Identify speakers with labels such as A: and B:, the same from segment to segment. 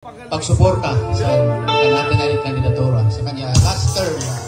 A: pagsuporta sa natin kandidatura sa kanya last term na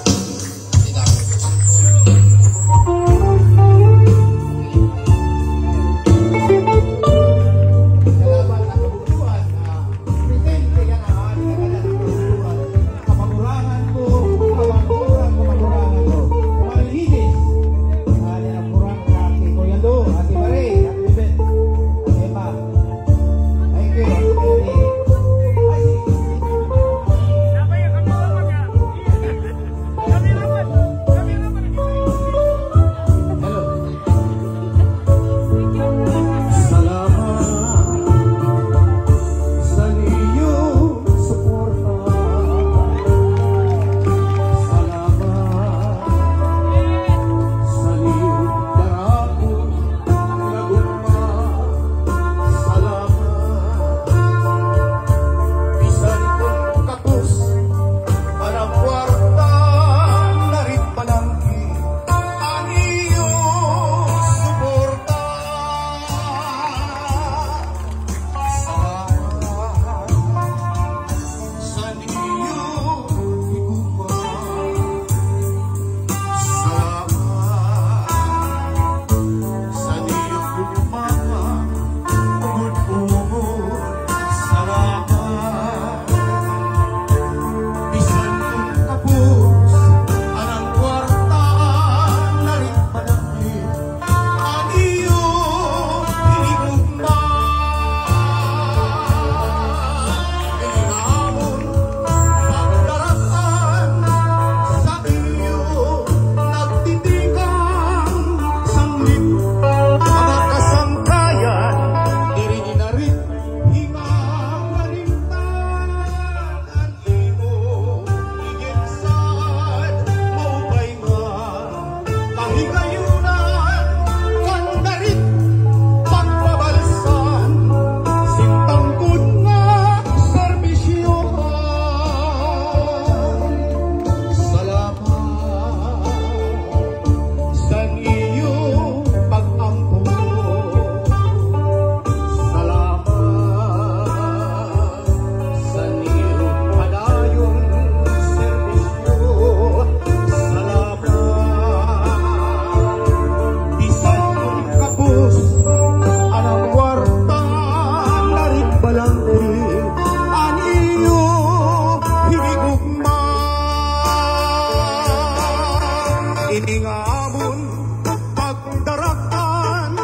B: iningamon pagdarakan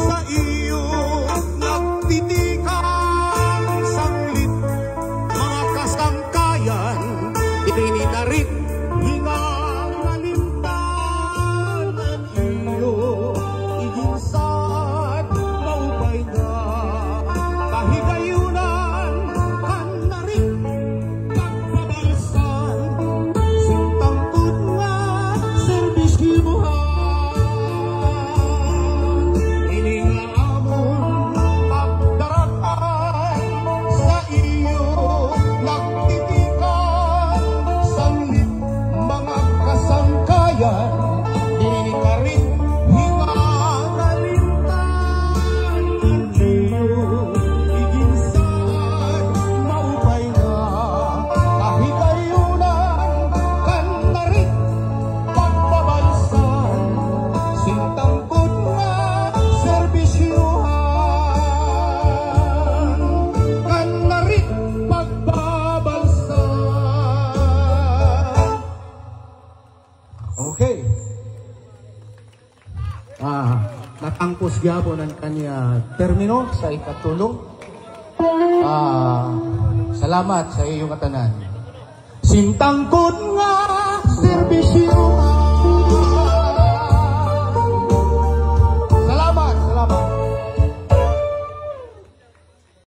B: sa iyo nagtitikan saglit mga kasangkayan itininarit hingang nalimtan ang iyo iginsad maupay na kahigayunan kan narit pagpabalsan sintangkot nga iningamon pagdarakan sa iyo nagtitikan saglit mga kasangkayan dinikarit hingang nalimtan ang iyo iginsad maupay na kahigayunan kan narit pagpabalsan sintangkot nga serbisyuhan kan narit pagpabalsan.
C: Okay. Natangkos gyapon ang kanya termino sa ikatulong. Salamat sa iyong katanan.
B: Sintangkot nga serbisyo